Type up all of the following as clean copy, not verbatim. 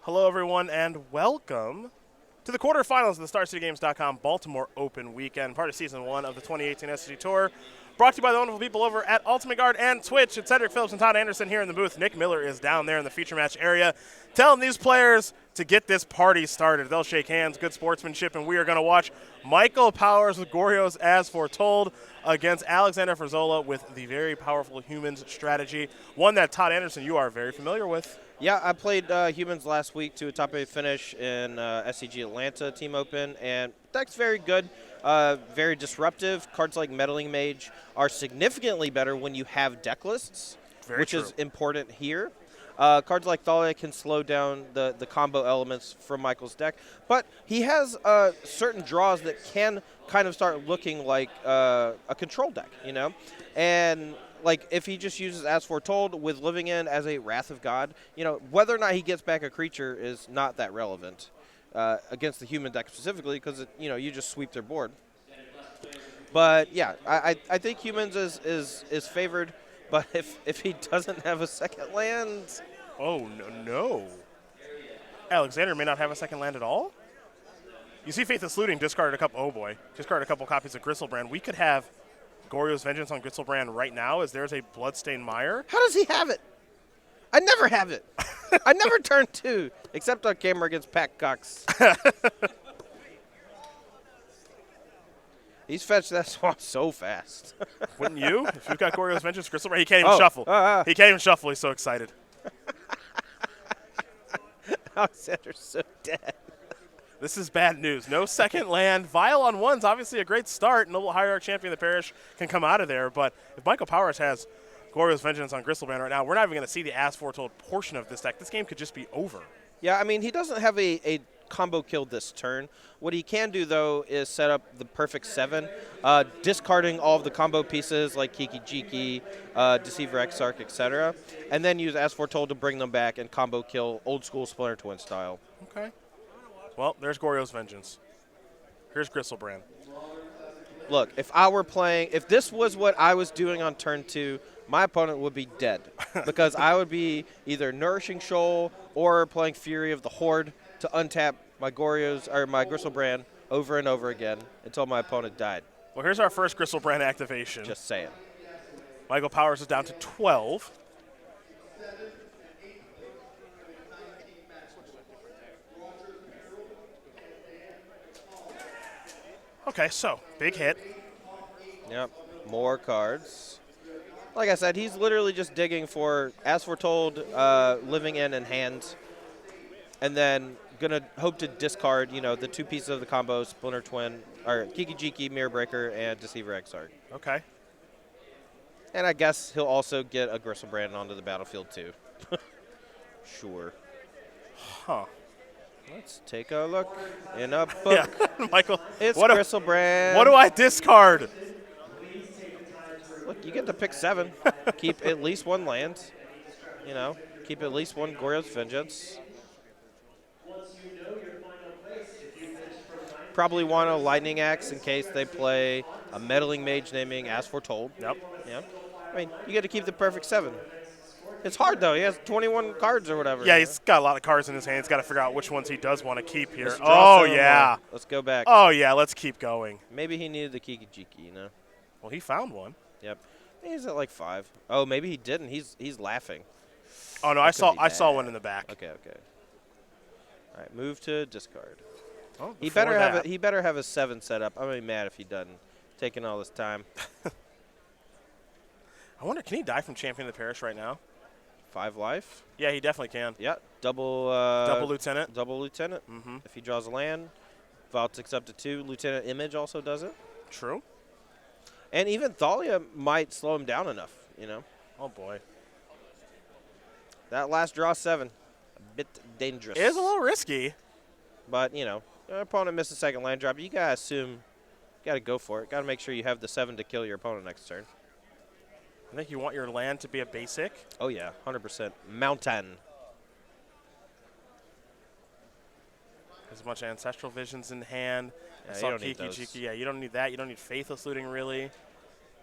Hello, everyone, and welcome to the quarterfinals of the StarCityGames.com Baltimore Open Weekend, part of Season 1 of the 2018 SCG Tour. Brought to you by the wonderful people over at Ultimate Guard and Twitch. It's Cedric Phillips and Todd Anderson here in the booth. Nick Miller is down there in the feature match area telling these players to get this party started. They'll shake hands, good sportsmanship, and we are going to watch Michael Powers with Goryo's As Foretold against Alexander Ferzola with the very powerful Humans strategy, one that Todd Anderson, you are very familiar with. Yeah, I played Humans last week to a top 8 finish in SCG Atlanta Team Open, and deck's very good, very disruptive. Cards like Meddling Mage are significantly better when you have deck lists, which is important here. Cards like Thalia can slow down the combo elements from Michael's deck, but he has certain draws that can kind of start looking like a control deck, you know? And like if he just uses As Foretold with Living In as a Wrath of God, you know, whether or not he gets back a creature is not that relevant against the human deck specifically because, you know, you just sweep their board. But, yeah, I think Humans is favored, but if he doesn't have a second land... Oh, no. Alexander may not have a second land at all? You see Faithless Looting discarded a couple... Oh, boy. Discarded a couple copies of Gristlebrand. We could have Goryo's Vengeance on Gristlebrand right now as there's a Bloodstained Mire. How does he have it? I never have it. I never turn 2, except on camera against Pat Cox. He's fetched that swamp so fast. Wouldn't you? If you've got Goryo's Vengeance, Gristlebrand, he can't even shuffle. He can't even shuffle. He's so excited. Alexander's so dead. This is bad news. No second land. Vial on 1's obviously a great start. Noble Hierarch Champion of the Parish can come out of there. But if Michael Powers has Goryo's Vengeance on Gristlebrand right now, we're not even going to see the As Foretold portion of this deck. This game could just be over. Yeah, I mean, he doesn't have a combo kill this turn. What he can do, though, is set up the perfect 7, discarding all of the combo pieces like Kiki Jiki, Deceiver Exarch, etc., and then use As Foretold to bring them back and combo kill old school Splinter Twin style. Okay. Well, there's Goryo's Vengeance. Here's Gristlebrand. Look, if this was what I was doing on turn 2, my opponent would be dead because I would be either Nourishing Shoal or playing Fury of the Horde to untap my my Gristlebrand over and over again until my opponent died. Well, here's our first Gristlebrand activation. Just saying. Michael Powers is down to 12. Okay, so big hit. Yep, more cards. Like I said, he's literally just digging for As Foretold, Living In, and hand, and then gonna hope to discard, you know, the 2 pieces of the combo, Splinter Twin, or Kiki Jiki, Mirror Breaker, and Deceiver Exarch. Okay. And I guess he'll also get a Gristlebrand onto the battlefield too. Sure. Huh. Let's take a look in a book. Yeah, Michael. It's Gristlebrand. What do I discard? Look, you get to pick 7. Keep at least 1 land. You know, keep at least 1 Goryo's Vengeance. Probably want a Lightning Axe in case they play a Meddling Mage naming As Foretold. Yep. Yeah. I mean, you get to keep the perfect 7. It's hard, though. He has 21 cards or whatever. Yeah, he's got a lot of cards in his hand. He's got to figure out which ones he does want to keep here. Oh, yeah. Let's go back. Oh, yeah, let's keep going. Maybe he needed the Kiki Jiki, you know? Well, he found one. Yep. He's at like 5. Oh, maybe he didn't. He's laughing. Oh, no, I saw one in the back. Okay. All right, move to discard. Oh, He better have a 7 set up. I'm gonna be mad if he doesn't. Taking all this time. I wonder, can he die from Champion of the Parish right now? 5 life. Yeah, he definitely can. Yeah. Double Lieutenant. Double Lieutenant. Mm-hmm. If he draws a land, Vault ticks up to 2. Lieutenant Image also does it. True. And even Thalia might slow him down enough, you know. Oh, boy. That last draw 7, a bit dangerous. It is a little risky. But, you know, your opponent missed a second land drop. You got to assume, got to go for it. Got to make sure you have the 7 to kill your opponent next turn. I think you want your land to be a basic. Oh, yeah, 100%. Mountain. There's a bunch of Ancestral Visions in hand. Yeah, you don't need those. Jiki. Yeah, you don't need that. You don't need Faithless Looting, really.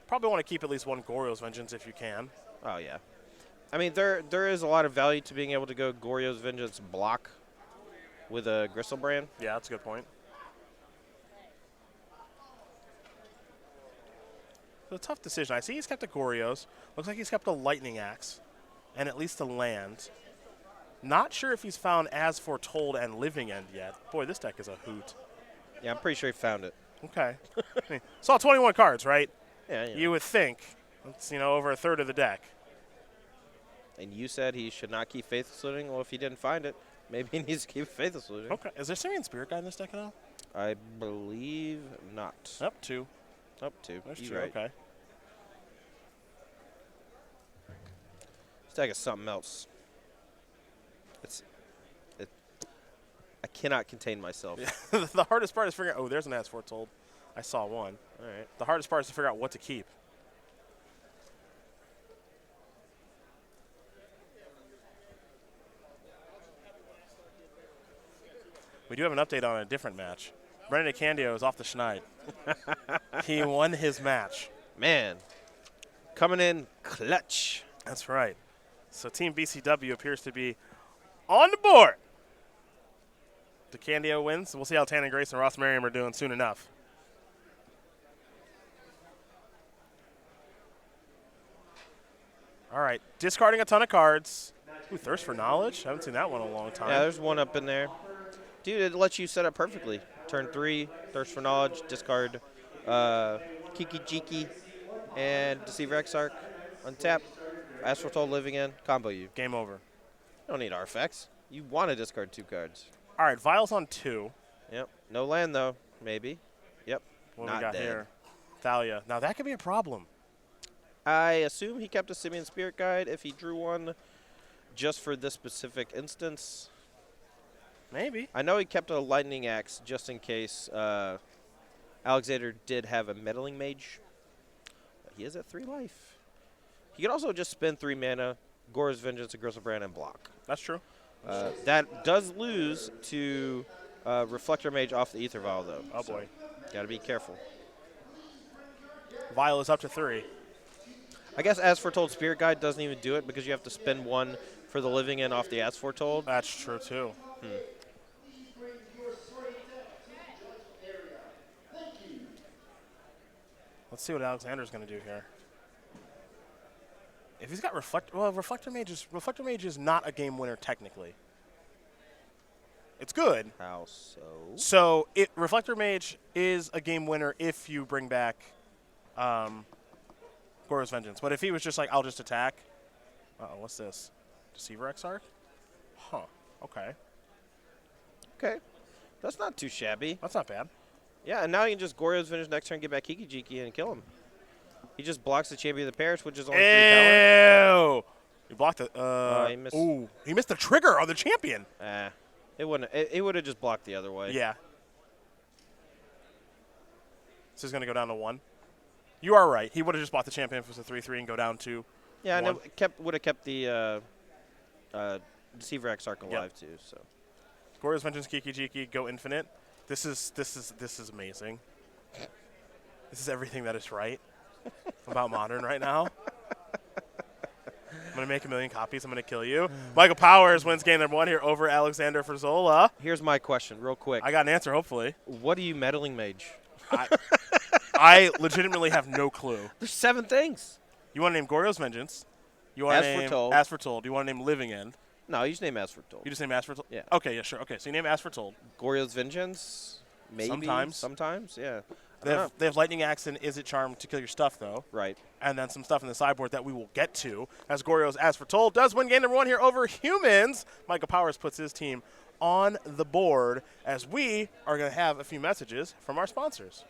Probably want to keep at least 1 Goryo's Vengeance if you can. Oh, yeah. I mean, there is a lot of value to being able to go Goryo's Vengeance block with a Griselbrand. Yeah, that's a good point. It's a tough decision. I see he's kept a Goryo's. Looks like he's kept a Lightning Axe and at least a land. Not sure if he's found As Foretold and Living End yet. Boy, this deck is a hoot. Yeah, I'm pretty sure he found it. Okay. Saw 21 cards, right? Yeah. You would think. It's, over a third of the deck. And you said he should not keep Faithless Looting. Well, if he didn't find it, maybe he needs to keep Faithless Looting. Okay. Is there Simian Spirit Guide in this deck at all? I believe not. Up two. Up two. There's You're two. right. Okay. This deck is something else. I cannot contain myself. Yeah. The hardest part is figuring out, there's an As Foretold. I saw one. All right. The hardest part is to figure out what to keep. We do have an update on a different match. Brendan Candio is off the schneid. He won his match. Man, coming in clutch. That's right. So Team BCW appears to be on the board. DeCandio wins. We'll see how Tannen Grace and Ross Merriam are doing soon enough. All right, discarding a ton of cards. Ooh, Thirst for Knowledge. I haven't seen that one in a long time. Yeah, there's one up in there. Dude, it lets you set up perfectly. Turn 3, Thirst for Knowledge, discard Kiki Jiki and Deceiver Exarch. Untap, As Foretold, Living End, combo you. Game over. You don't need artifacts. You want to discard 2 cards. All right, Vials on 2. Yep. No land, though. Maybe. Yep. What Not we got dead. here? Thalia. Now, that could be a problem. I assume he kept a Simian Spirit Guide if he drew one just for this specific instance. Maybe. I know he kept a Lightning Axe just in case Alexander did have a Meddling Mage. But he is at 3 life. He could also just spend 3 mana, Gora's Vengeance, a Griselbrand, and block. That's true. That does lose to Reflector Mage off the Aether Vial, though. Oh, boy. Got to be careful. Vial is up to 3. I guess As Foretold Spirit Guide doesn't even do it because you have to spend 1 for the Living End off the As Foretold. That's true, too. Let's see what Alexander's going to do here. If he's got Reflector Mage is not a game winner technically. It's good. How so? So Reflector Mage is a game winner if you bring back Gora's Vengeance. But if he was just like, I'll just attack. Uh-oh, what's this? Deceiver Exarch? Huh. Okay. Okay. That's not too shabby. That's not bad. Yeah, and now you can just Goryo's Vengeance next turn, get back Kiki Jiki, and kill him. He just blocks the Champion of the Parish, which is only 3 power. Ew! You blocked it. He missed. Ooh, he missed the trigger on the champion. It wouldn't. It would have just blocked the other way. Yeah. This is going to go down to 1. You are right. He would have just bought the champion if it was a 3-3 and go down to Yeah, 1. and it would have kept the Deceiver Exarch alive too. So. Gora's Vengeance, Kiki Jiki, go infinite. This is amazing. This is everything that is right about Modern right now. I'm going to make 1 million copies. I'm going to kill you. Michael Powers wins game number 1 here over Alexander Ferzola. Here's my question, real quick. I got an answer, hopefully. What are you Meddling Mage? I legitimately have no clue. There's 7 things. You want to name Goryo's Vengeance. You want to As name Foretold. As Foretold. You want to name Living End. No, you just name As Foretold. You just name As Foretold? Yeah. Okay, yeah, sure. Okay, so you name As Foretold. Goryo's Vengeance? Maybe. Sometimes. Yeah. They have Lightning Axe and Is It Charm to kill your stuff, though. Right. And then some stuff in the sideboard that we will get to. As Goryo's As Foretold does win game number 1 here over Humans. Michael Powers puts his team on the board as we are going to have a few messages from our sponsors.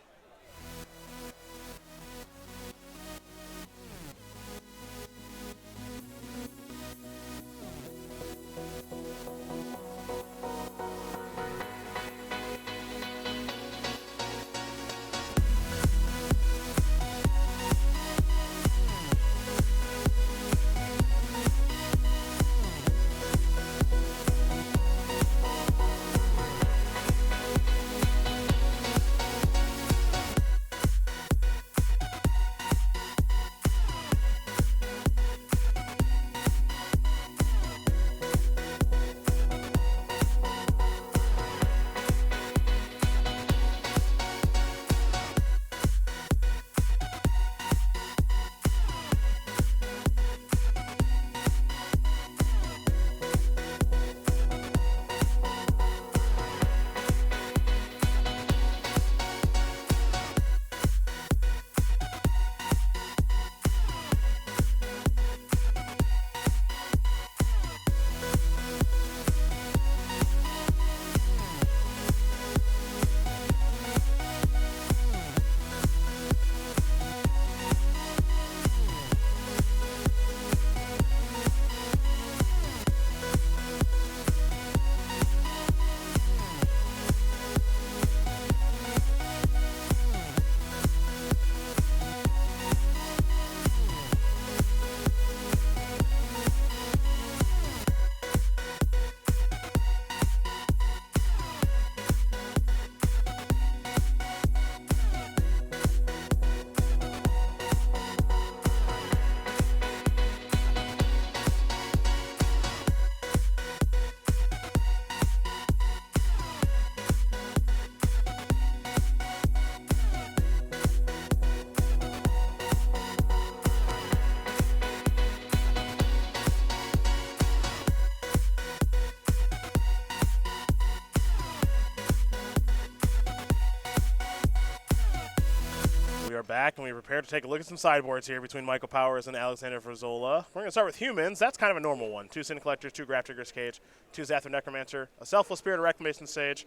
back, and we prepare to take a look at some sideboards here between Michael Powers and Alexander Frzola. We're going to start with humans. That's kind of a normal one. 2 Sin Collectors, 2 Grafdigger's Cage, 2 Zathra Necromancer, a Selfless Spirit, a Reclamation Sage,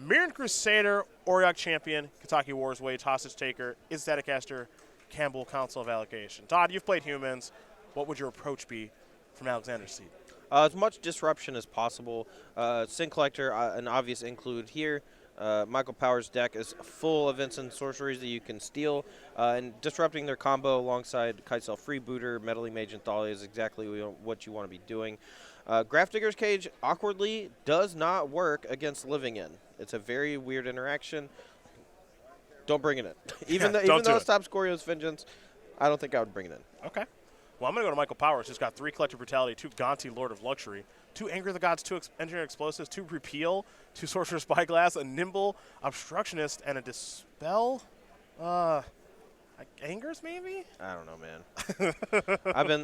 Mirran Crusader, Auriok Champion, Kataki Wars Wage, Hostage Taker, Is Staticaster, Campbell Council of Allocation. Todd, you've played humans. What would your approach be from Alexander's seat? As much disruption as possible. Sin Collector, an obvious include here. Michael Powers' deck is full of instant sorceries that you can steal, and disrupting their combo alongside Kitesail Freebooter, Meddling Mage, and Thalia is exactly what you want to be doing. Grafdigger's Cage, awkwardly, does not work against Living In. It's a very weird interaction. Don't bring it in. even though it stops Goryo's Vengeance, I don't think I would bring it in. Okay. Well, I'm going to go to Michael Powers, who's got 3 Collective Brutality, 2 Gonti, Lord of Luxury, 2 Anger of the Gods, 2 Engineering Explosives, 2 Repeal, 2 Sorcerer's Spyglass, a Nimble, Obstructionist, and a Dispel. Angers, maybe? I don't know, man.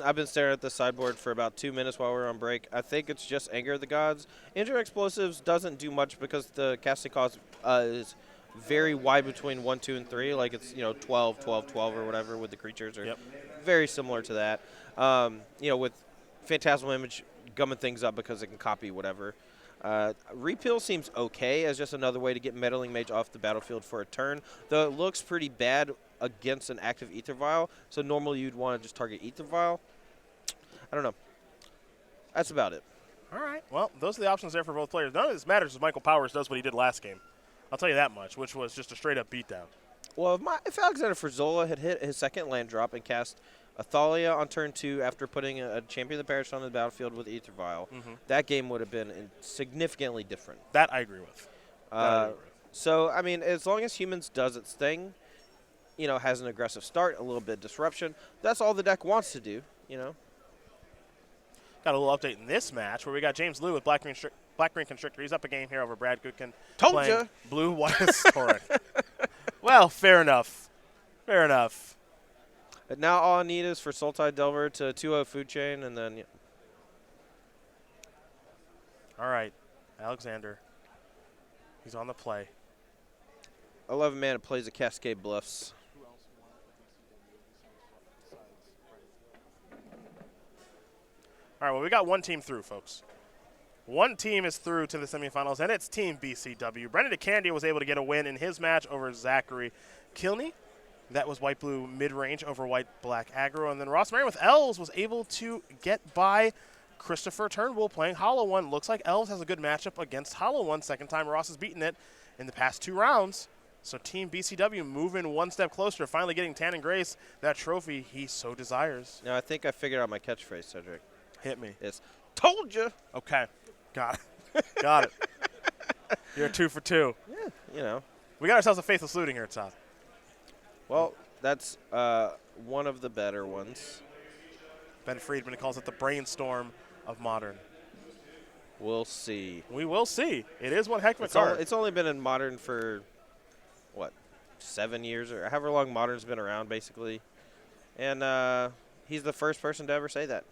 I've been staring at this sideboard for about 2 minutes while we were on break. I think it's just Anger of the Gods. Engineering Explosives doesn't do much because the casting cost is very wide between 1, 2, and 3. Like it's 12, 12, 12 or whatever with the creatures. Or very similar to that. With Phantasmal Image gumming things up because it can copy whatever. Repeal seems okay as just another way to get Meddling Mage off the battlefield for a turn, though it looks pretty bad against an active Ether Vial, so normally you'd want to just target Ether Vial. I don't know. That's about it. All right. Well, those are the options there for both players. None of this matters if Michael Powers does what he did last game. I'll tell you that much, which was just a straight-up beatdown. Well, if Alexander Frzola had hit his second land drop and cast a Thalia on turn 2 after putting a Champion of the Parish on the battlefield with Ether Vial, that game would have been significantly different. That I agree with. So, I mean, as long as humans does its thing, has an aggressive start, a little bit of disruption, that's all the deck wants to do, Got a little update in this match where we got James Liu with Black Green Constrictor. He's up a game here over Brad Goodkin. Told ya. Blue, white, Historic. Well, fair enough. Fair enough. But now all I need is for Sultai Delver to 2-0 Food Chain, and then... All right. Alexander. He's on the play. 11 mana plays a Cascade Bluffs. All right, well, we got one team through, folks. One team is through to the semifinals, and it's Team BCW. Brendan DeCandia was able to get a win in his match over Zachary Kilney. That was white-blue mid-range over white-black aggro. And then Ross Marion with Elves was able to get by Christopher Turnbull playing Hollow One. Looks like Elves has a good matchup against Hollow One. Second time Ross has beaten it in the past 2 rounds. So Team BCW moving one step closer to finally getting Tan and Grace that trophy he so desires. Now, I think I figured out my catchphrase, Cedric. Hit me. It's, told you. Okay. Got it. Got it. You're 2 for 2. Yeah, We got ourselves a faithless looting here, Todd. Well, that's one of the better ones. Ben Friedman calls it the brainstorm of Modern. We'll see. We will see. It is one heck of a card. It's only been in Modern for, 7 years or however long Modern's been around, basically. And he's the first person to ever say that.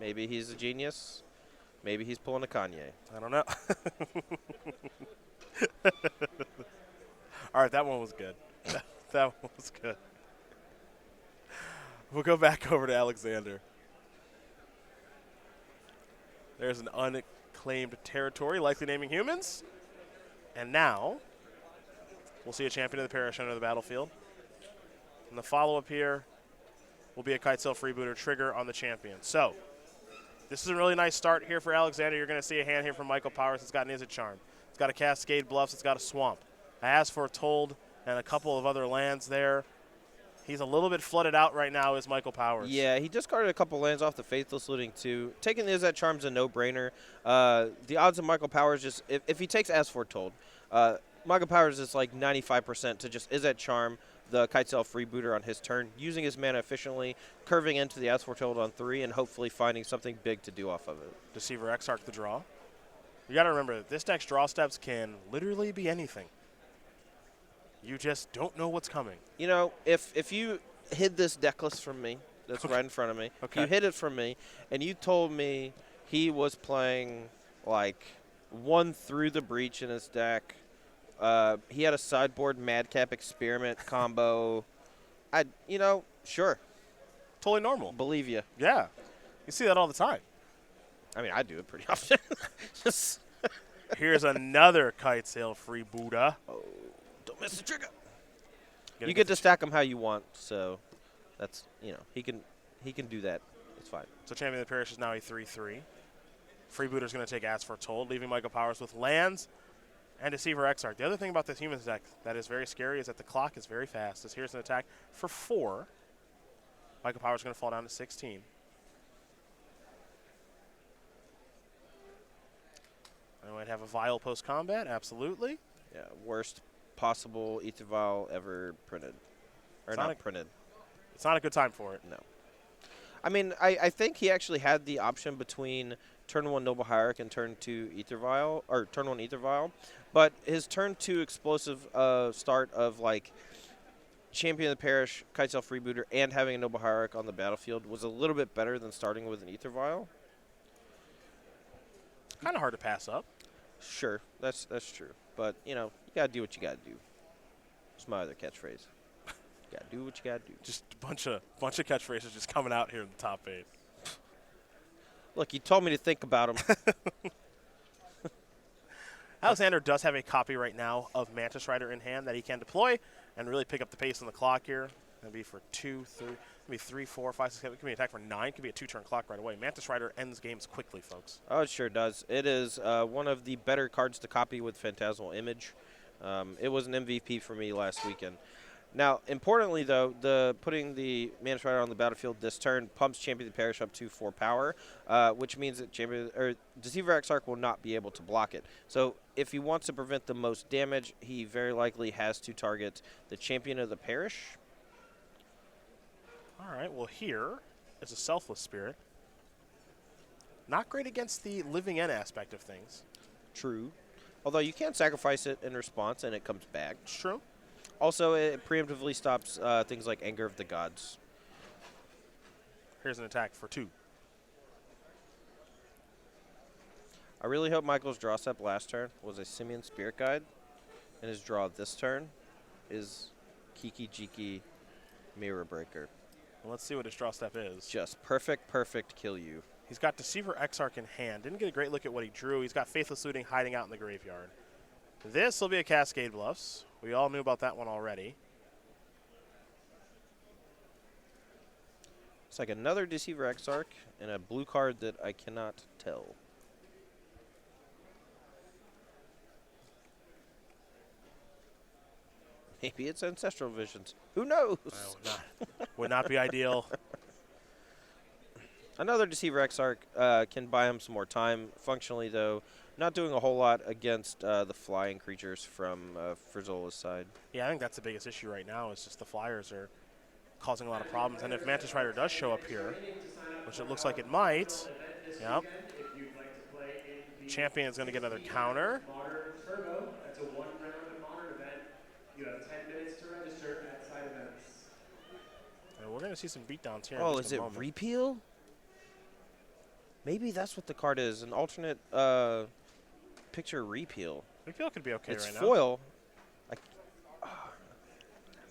Maybe he's a genius. Maybe he's pulling a Kanye. I don't know. All right, that one was good. That one was good. We'll go back over to Alexander. There's an unclaimed territory, likely naming humans. And now, we'll see a champion of the parish under the battlefield. And the follow-up here will be a Kitesail Freebooter trigger on the champion. So, this is a really nice start here for Alexander. You're going to see a hand here from Michael Powers. It's got an Izzet Charm. It's got a Cascade Bluffs. It's got a Swamp. As for Told and a couple of other lands there, he's a little bit flooded out right now is Michael Powers. Yeah, he discarded a couple lands off the Faithless Looting too. Taking the Izzet Charm's a no-brainer. The odds of Michael Powers just, if he takes As Foretold, Michael Powers is like 95% to just Izzet Charm, the Kitesail Freebooter on his turn, using his mana efficiently, curving into the As Foretold on 3, and hopefully finding something big to do off of it. Deceiver Exarch the draw. You got to remember that this deck's draw steps can literally be anything. You just don't know what's coming. If you hid this deck list from me, that's right in front of me, you hid it from me, and you told me he was playing, 1 Through the Breach in his deck, He had a sideboard Madcap Experiment combo. Sure, Totally normal. believe you. Yeah. You see that all the time. I mean, I do it pretty often. Just Here's another Kite Sail Freebooter. don't miss the trigger. Gonna You get to stack him how you want, so that's he can do that. It's fine. So Champion of the Parish is now a 3-3. Freebooter's going to take Ask Foretold, leaving Michael Powers with lands and Deceiver Exarch. The other thing about this Humans deck that is very scary is that the clock is very fast. As here's an attack for 4. Michael Powers is going to fall down to 16. I might have a Vial post-combat, absolutely. Yeah, worst possible Ether Vial ever printed. Or It's not not printed. It's not a good time for it. No. I mean, I think he actually had the option between turn 1 Noble Hierarch and turn 2 Ether Vial, or turn 1 Ether Vial, but his turn 2 explosive start of like Champion of the Parish, Kite Sail Freebooter, and having a Noble Hierarch on the battlefield was a little bit better than starting with an Ether Vial. Kind of hard to pass up. Sure, that's true. But, you got to do what you got to do. That's my other catchphrase. You got to do what you got to do. Just a bunch of catchphrases just coming out here in the top 8. Look, you told me to think about them. Alexander does have a copy right now of Mantis Rider in hand that he can deploy and really pick up the pace on the clock here. That'd be for 2, 3, maybe 3, 4, 5, 6, 7. It could be an attack for 9. It could be a 2-turn clock right away. Mantis Rider ends games quickly, folks. Oh, it sure does. It is one of the better cards to copy with Phantasmal Image. It was an MVP for me last weekend. Now, importantly, though, putting the Mantis Rider on the battlefield this turn pumps Champion of the Parish up to 4 power, which means that Deceiver Exarch will not be able to block it. So if he wants to prevent the most damage, he very likely has to target the Champion of the Parish. All right, well, here is a Selfless Spirit. Not great against the living end aspect of things. True. Although you can sacrifice it in response and it comes back. It's true. Also, it preemptively stops things like Anger of the Gods. Here's an attack for 2. I really hope Michael's draw step last turn was a Simian Spirit Guide, and his draw this turn is Kiki Jiki Mirror Breaker. Well, let's see what his draw step is. Just perfect kill you. He's got Deceiver Exarch in hand. Didn't get a great look at what he drew. He's got Faithless Looting hiding out in the graveyard. This will be a Cascade Bluffs. We all knew about that one already. It's like another Deceiver Exarch and a blue card that I cannot tell. Maybe it's Ancestral Visions. Who knows? Would not be ideal. Another Deceiver Exarch can buy him some more time. Functionally, though, not doing a whole lot against the flying creatures from Frizzola's side. Yeah, I think that's the biggest issue right now is just the Flyers are causing a lot of problems. And if Mantis Rider does show up here, which it looks like it might, yep. Champion is going to get another counter. That's a 1-round Modern event. You have 10 minutes to register at side events. And we're going to see some beatdowns here. Oh, is it Repeal? Maybe that's what the card is, an alternate picture Repeal. Repeal could be okay It's right foil.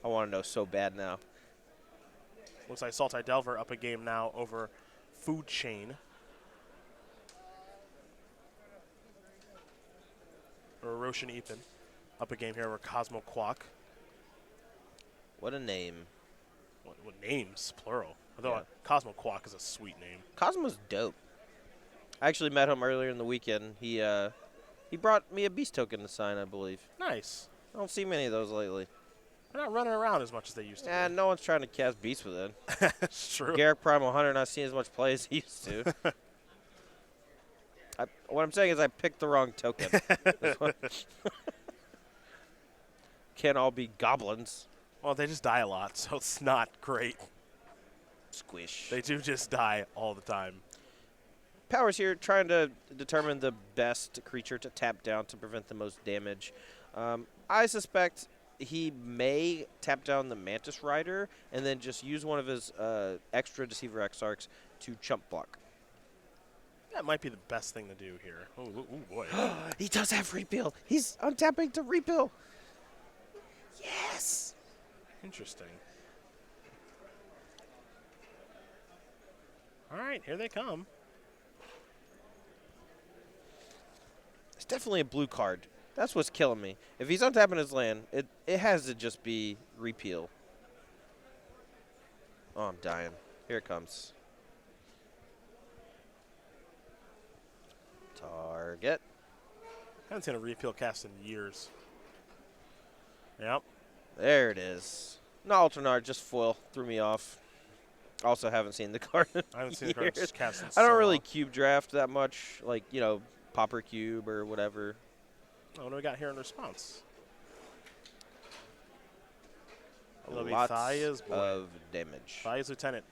I want to know so bad now. now. Looks like Sultai Delver up a game now over Food Chain. Or Roshan Epin up a game here over Cosmo Quack. What a name. What names, plural. Although Yeah. Cosmo Quack is a sweet name. Cosmo's dope. I actually met him earlier in the weekend. He brought me a beast token to sign, I believe. Nice. I don't see many of those lately. They're not running around as much as they used to. And no one's trying to cast beasts with it. It's true. Garrick Primal Hunter not seeing as much play as he used to. What I'm saying is I picked the wrong token. Can't all be goblins. Well, they just die a lot, so it's not great. Squish. They do just die all the time. Powers here trying to determine the best creature to tap down to prevent the most damage. I suspect he may tap down the Mantis Rider and then just use one of his extra Deceiver Exarchs to chump block. That might be the best thing to do here. Ooh, boy. He does have repeal. He's untapping to repeal. Yes. Interesting. All right, here they come. It's definitely a blue card. That's what's killing me. If he's untapping his land, it has to just be repeal. Oh, I'm dying. Here it comes. Target. Haven't seen a repeal cast in years. Yep. There it is. No, Alternard, just foil. Threw me off. Also haven't seen the card in I haven't seen the card years. cast in I don't so really long. cube draft that much, like, you know, Popper Cube or whatever. Oh, what do we got here in response? It'll be Lots Thaya's boy. of damage. Thaya's lieutenant.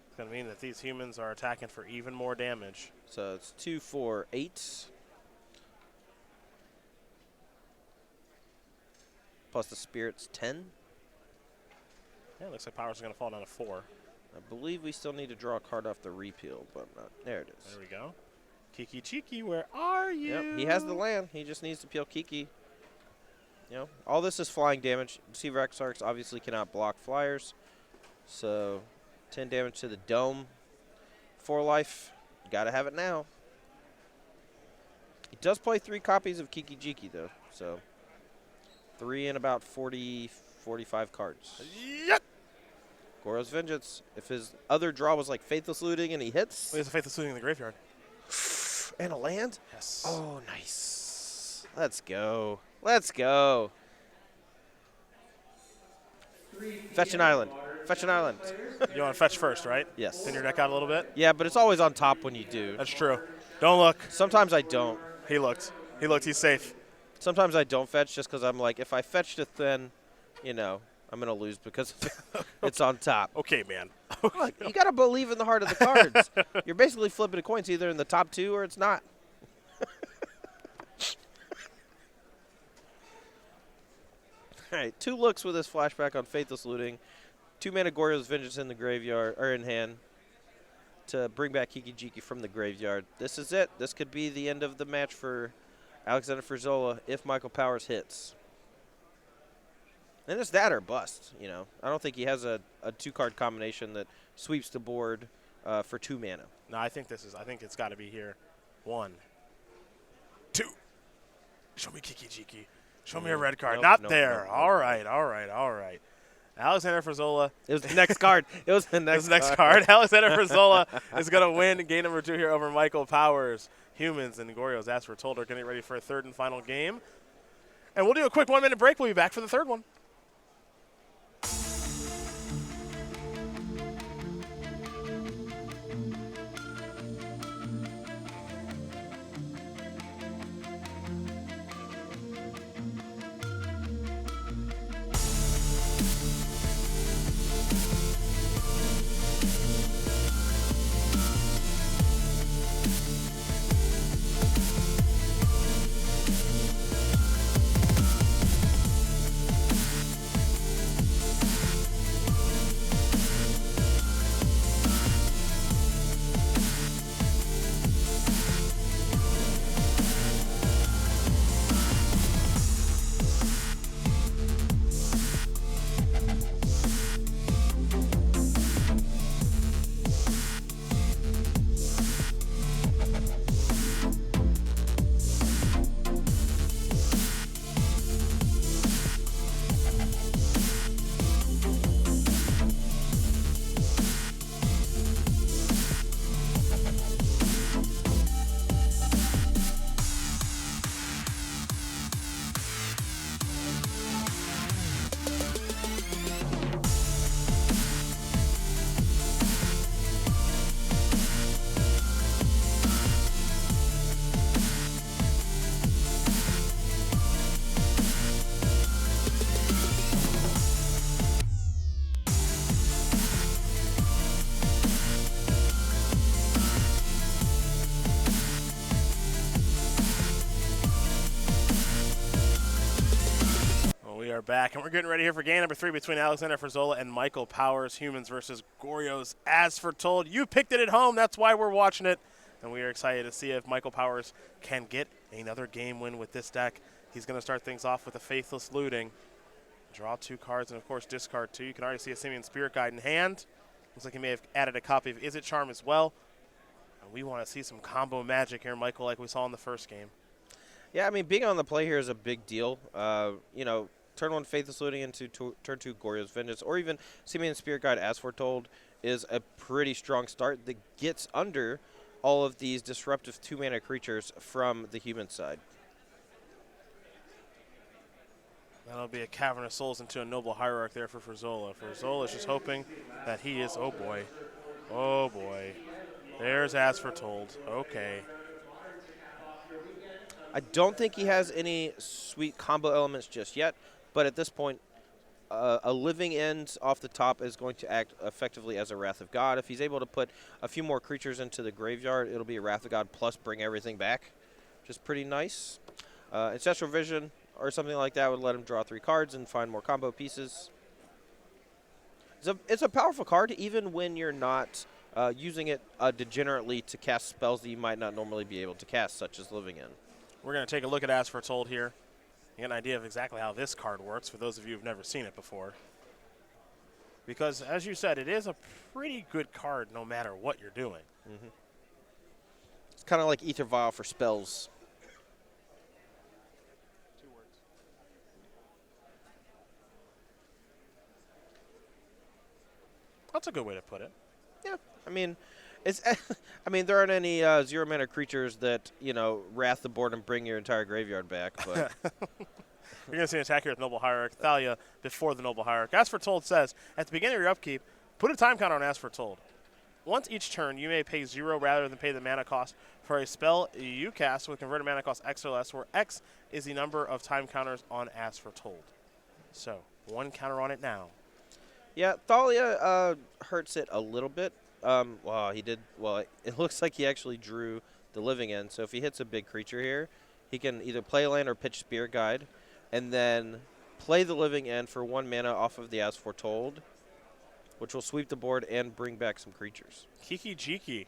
It's going to mean that these humans are attacking for even more damage. So it's 2, 4, 8. Plus the spirit's 10. Yeah, it looks like powers are going to fall down to 4. I believe we still need to draw a card off the repeal, but not. There it is. There we go. Kiki Chiki, where are you? Yep, he has the land. He just needs to peel Kiki. You know, all this is flying damage. Deceiver Exarchs obviously cannot block flyers. So 10 damage to the dome. 4 life. You got to have it now. He does play 3 copies of Kiki Jiki, though. So 3 and about 40, 45 cards. Yep. Goro's Vengeance. If his other draw was like Faithless Looting and he hits. He has a Faithless Looting in the graveyard. And a land? Yes. Oh, nice. Let's go. Let's go. Fetch an island. Fetch an island. You want to fetch first, right? Yes. Thin your deck out a little bit? Yeah, but it's always on top when you do. That's true. Don't look. Sometimes I don't. He looked. He looked. He's safe. Sometimes I don't fetch just because I'm like, if I fetch to thin, you know, I'm going to lose because it's on top. Okay, man. Look, you got to believe in the heart of the cards. You're basically flipping a coin. It's either in the top 2 or it's not. All right, 2 looks with this flashback on Faithless Looting. 2 mana Goryo's Vengeance in the graveyard, or in hand, to bring back Kiki Jiki from the graveyard. This is it. This could be the end of the match for Alexander Ferzola if Michael Powers hits. And it's that or bust, you know. I don't think he has a 2-card combination that sweeps the board for 2 mana. No, I think it's got to be here. 1, 2. Show me Kiki Jiki. Show me a red card. Nope, Not nope, there. nope, All right. Alexander Ferzola. It was the next card. It was the next, Next card. Alexander Ferzola is going to win game number 2 here over Michael Powers. Humans and Goryo's As We're Told are getting ready for a third and final game. And we'll do a quick 1-minute break. We'll be back for the third one. back, and we're getting ready here for game number 3 between Alexander Ferzola and Michael Powers. Humans versus Goryo's As Foretold. You picked it at home. That's why we're watching it. And we are excited to see if Michael Powers can get another game win with this deck. He's going to start things off with a Faithless Looting. Draw 2 cards and, of course, discard 2. You can already see a Simian Spirit Guide in hand. Looks like he may have added a copy of Izzet Charm as well. And we want to see some combo magic here, Michael, like we saw in the first game. Yeah, I mean, being on the play here is a big deal. You know, turn 1 Faithless Looting into turn 2 Goryo's Vengeance, or even Simian Spirit Guide As Foretold is a pretty strong start that gets under all of these disruptive 2-mana creatures from the human side. That'll be a Cavern of Souls into a Noble Hierarch there for Ferzola. Ferzola is just hoping that he is, oh boy. There's As Foretold. Okay. I don't think he has any sweet combo elements just yet, but at this point, a Living End off the top is going to act effectively as a Wrath of God. If he's able to put a few more creatures into the graveyard, it'll be a Wrath of God plus bring everything back, which is pretty nice. Ancestral Vision or something like that would let him draw 3 cards and find more combo pieces. It's a powerful card, even when you're not using it degenerately to cast spells that you might not normally be able to cast, such as Living End. We're going to take a look at As Foretold here. You get an idea of exactly how this card works for those of you who've never seen it before. Because, as you said, it is a pretty good card no matter what you're doing. Mm-hmm. It's kind of like Ether Vial for spells. 2 words. That's a good way to put it. Yeah, I mean, there aren't any 0-mana creatures that, wrath the board and bring your entire graveyard back. But You're going to see an attack here with Noble Hierarch. Thalia before the Noble Hierarch. As Foretold says, at the beginning of your upkeep, put a time counter on As Foretold. Once each turn, you may pay 0 rather than pay the mana cost for a spell you cast with converted mana cost X or less, where X is the number of time counters on As Foretold. So, 1 counter on it now. yeah, Thalia hurts it a little bit. It looks like he actually drew the Living End. So if he hits a big creature here, he can either play land or pitch Spirit Guide, and then play the Living End for 1 mana off of the As Foretold, which will sweep the board and bring back some creatures. Kiki Jiki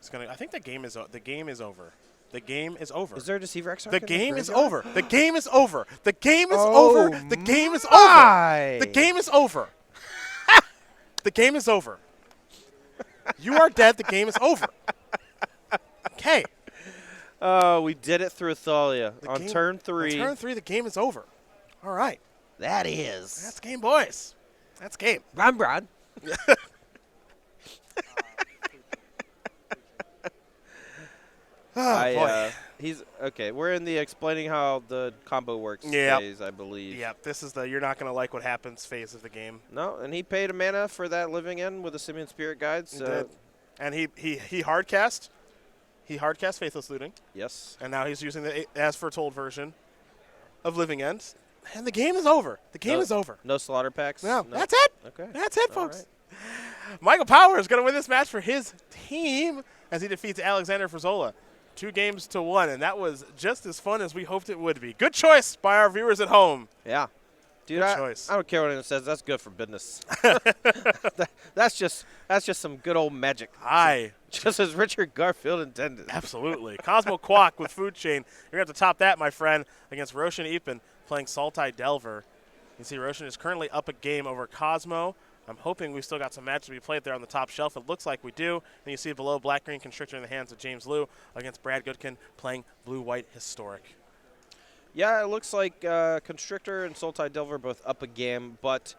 is going to. I think the game is over. The game is over. The game is over. Is there a Deceiver Exarch? The in game is graveyard? over. The game is over. The game is Oh over. The game is my. over. The game is over. The game is over. You are dead. The game is over. Okay. Oh, we did it through Thalia on game- turn 3. On turn 3, the game is over. All right. That is. That's game, boys. That's game. Bron. Oh, boy. He's okay. We're in the explaining how the combo works Yep. phase, I believe. Yep, this is the you're not going to like what happens phase of the game. No, and he paid a mana for that Living End with a Simian Spirit Guide. He So did. And he hard cast. He hard cast Faithless Looting, yes. and now he's using the As Foretold version of Living End. And the game is over. The game is over. No slaughter packs. No, that's it. Okay. That's it, All folks. Michael Powers is going to win this match for his team as he defeats Alexander Ferzola 2-1, and that was just as fun as we hoped it would be. Good choice by our viewers at home. Yeah. Dude, Good I choice. don't care what anyone says. That's good for business. That's just some good old magic. Hi. Just as Richard Garfield intended. Absolutely. Cosmo Quack with Food Chain. You're going to have to top that, my friend, against Roshan Ipin playing Sultai Delver. You see Roshan is currently up a game over Cosmo. I'm hoping we've still got some matches to be played there on the top shelf. It looks like we do. And you see below Black-Green Constrictor in the hands of James Liu against Brad Goodkin playing Blue-White Historic. Yeah, it looks like Constrictor and Sultai Delver both up a game, but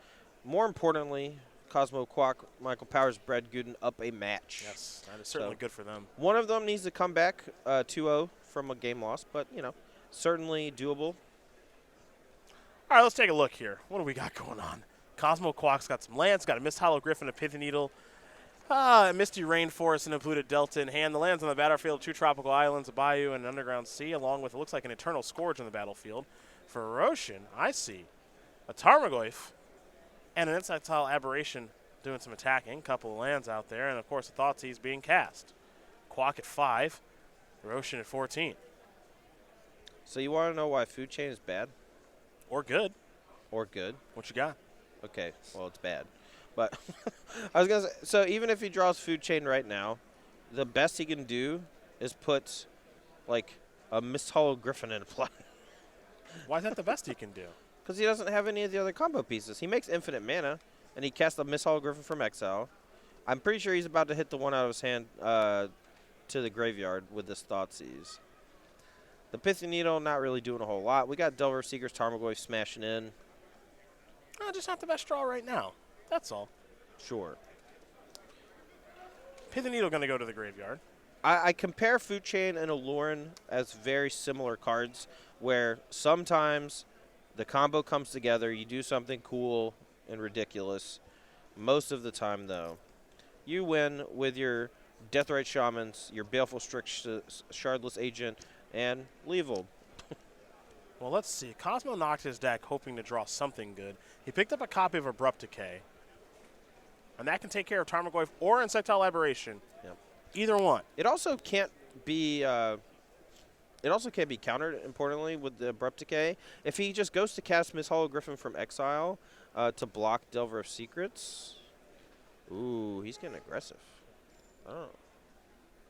more importantly, Cosmo Quack, Michael Powers, Brad Gooden up a match. Yes, that is certainly good for them. One of them needs to come back 2-0 from a game loss, but, certainly doable. All right, let's take a look here. What do we got going on? Cosmo Quack's got some lands, got a Mist Hollow Griffin, a Pithy Needle, a Misty Rainforest, and a Polluted Delta in hand. The lands on the battlefield, 2 tropical islands, a bayou, and an underground sea, along with, it looks like, an Eternal Scourge on the battlefield. For Roshan, I see a Tarmogoyf and an Insectile Aberration doing some attacking. Couple of lands out there, and, of course, the Thoughtseize being cast. Quack at 5, Roshan at 14. So you want to know why Food Chain is bad? Or good. Or good. What you got? Okay, well, it's bad. But I was going to say, so even if he draws Food Chain right now, the best he can do is put, like, a Mist Hollow Griffin in play. Why is that the best he can do? Because he doesn't have any of the other combo pieces. He makes infinite mana, and he casts a Mist Hollow Griffin from exile. I'm pretty sure he's about to hit the one out of his hand to the graveyard with this Thoughtseize. The Pithy Needle, not really doing a whole lot. We got Delver Seeker's Tarmogoyf smashing in. Just not the best draw right now. That's all. Sure. Pithy Needle going to go to the graveyard. I compare Food Chain and Aloran as very similar cards, where sometimes the combo comes together, you do something cool and ridiculous. Most of the time, though, you win with your Deathrite Shamans, your Baleful Shardless Agent, and Leevil. Well, let's see. Cosmo knocked his deck hoping to draw something good. He picked up a copy of Abrupt Decay. And that can take care of Tarmogoyf or Insectile Aberration. Yep. Either one. It also can't be countered, importantly, with the Abrupt Decay. If he just goes to cast Mist Hollow Griffin from exile to block Delver of Secrets. Ooh, he's getting aggressive. Oh.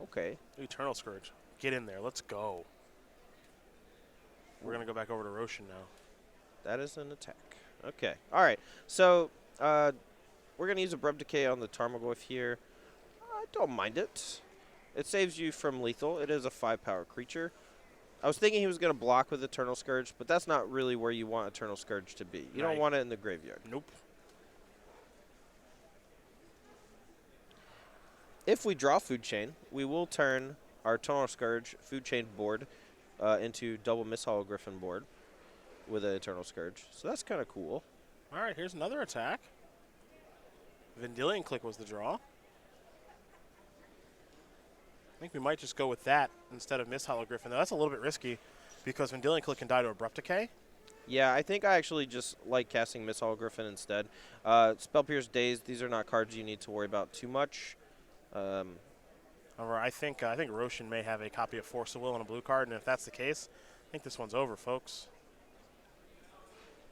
Okay. Eternal Scourge. Get in there. Let's go. We're going to go back over to Roshan now. That is an attack. Okay. All right. So we're going to use Abrupt Decay on the Tarmogoyf here. I don't mind it. It saves you from lethal. It is a 5-power creature. I was thinking he was going to block with Eternal Scourge, but that's not really where you want Eternal Scourge to be. You don't want it in the graveyard. Nope. If we draw Food Chain, we will turn our Eternal Scourge Food Chain board into double Mist Hollow Griffin board with an Eternal Scourge. So that's kind of cool. All right, here's another attack. Vendilion Click was the draw. I think we might just go with that instead of Mist Hollow Griffin. Though that's a little bit risky because Vendilion Click can die to Abrupt Decay. Yeah, I think I actually just like casting Mist Hollow Griffin instead. Spell Pierce Daze, these are not cards you need to worry about too much. However, I think Roshan may have a copy of Force of Will and a blue card, and if that's the case, I think this one's over, folks.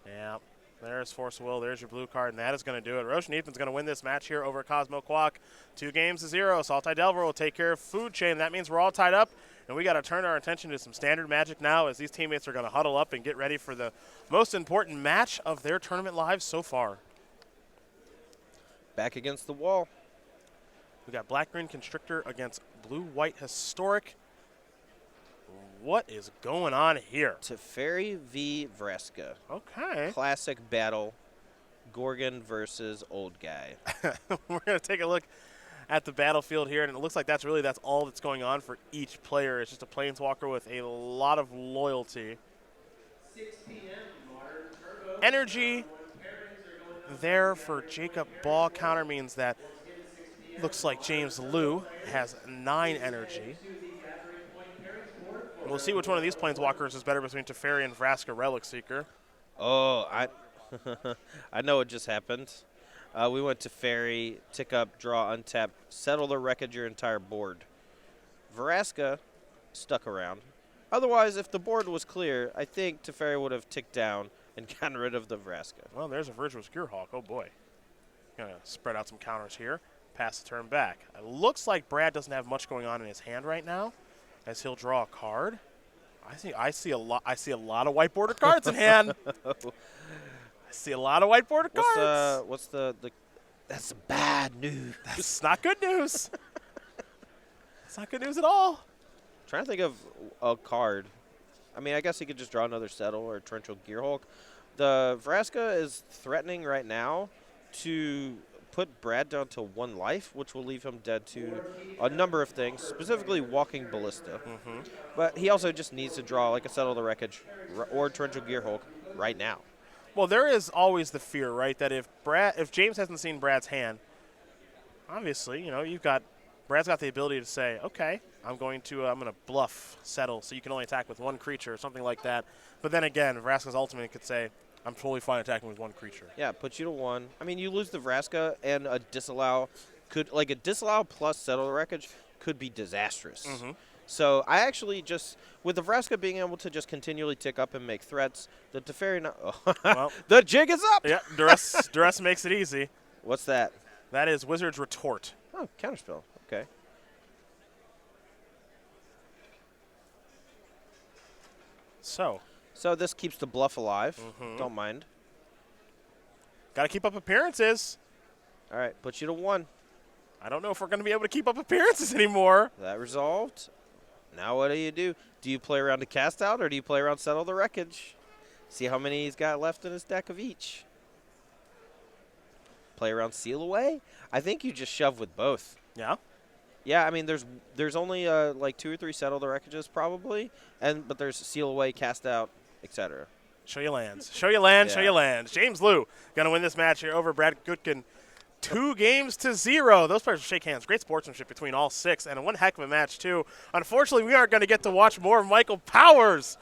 Yeah, there's Force of Will, there's your blue card, and that is going to do it. Roshan Ethan's going to win this match here over Cosmo Quack. 2-0. Sultai Delver will take care of Food Chain. That means we're all tied up, and we got to turn our attention to some standard Magic now as these teammates are going to huddle up and get ready for the most important match of their tournament lives so far. Back against the wall. We got Black-Green Constrictor against Blue-White Historic. What is going on here? Teferi v. Vraska. Okay. Classic battle. Gorgon versus old guy. We're going to take a look at the battlefield here, and it looks like that's all that's going on for each player. It's just a Planeswalker with a lot of loyalty. 6 p.m. Modern Turbo. Energy there for Jacob Ball. Counter means that looks like James Liu has 9 energy. We'll see which one of these Planeswalkers is better between Teferi and Vraska Relic Seeker. Oh, I know what just happened. We went to Teferi, tick up, draw, untap, settle the wreckage your entire board. Vraska stuck around. Otherwise, if the board was clear, I think Teferi would have ticked down and gotten rid of the Vraska. Well, there's a Virtuous Gearhawk. Oh, boy. Going to spread out some counters here. Pass the turn back. It looks like Brad doesn't have much going on in his hand right now, as he'll draw a card. I see a lot of white border cards in hand. I see a lot of white border cards. What's the that's bad news. That's not good news. It's not good news at all. Trying to think of a card. I mean, I guess he could just draw another Settle or Torrential Gearhulk. The Vraska is threatening right now to put Brad down to 1 life, which will leave him dead to a number of things, specifically Walking Ballista. But he also just needs to draw like a Settle the Wreckage or Torrential Gearhulk right now. Well, there is always the fear, right, that if James hasn't seen Brad's hand, obviously, Brad's got the ability to say, okay, I'm going to bluff Settle, so you can only attack with 1 creature or something like that. But then again, Vraska's Ultimate could say, I'm totally fine attacking with 1 creature. Yeah, puts you to 1. I mean, you lose the Vraska, and a disallow plus Settle the Wreckage could be disastrous. So I actually just, with the Vraska being able to just continually tick up and make threats, the Teferi, Well, the jig is up. yeah, duress makes it easy. What's that? That is Wizard's Retort. Oh, counterspell. Okay. So, So this keeps the bluff alive. Don't mind. got to keep up appearances. All right, put you to 1. I don't know if we're going to be able to keep up appearances anymore. That resolved. Now what do? Do you play around to cast out, or do you play around settle the wreckage? See how many he's got left in his deck of each. Play around seal away? I think you just shove with both. Yeah. Yeah, I mean there's only like 2 or 3 settle the wreckages probably, but there's seal away, cast out, etc. Show you lands. Show you lands. Show Yeah. you lands. James Liu going to win this match here over Brad Gutkin. 2-0. Those players will shake hands. Great sportsmanship between all 6, and one heck of a match, too. Unfortunately, we aren't going to get to watch more of Michael Powers.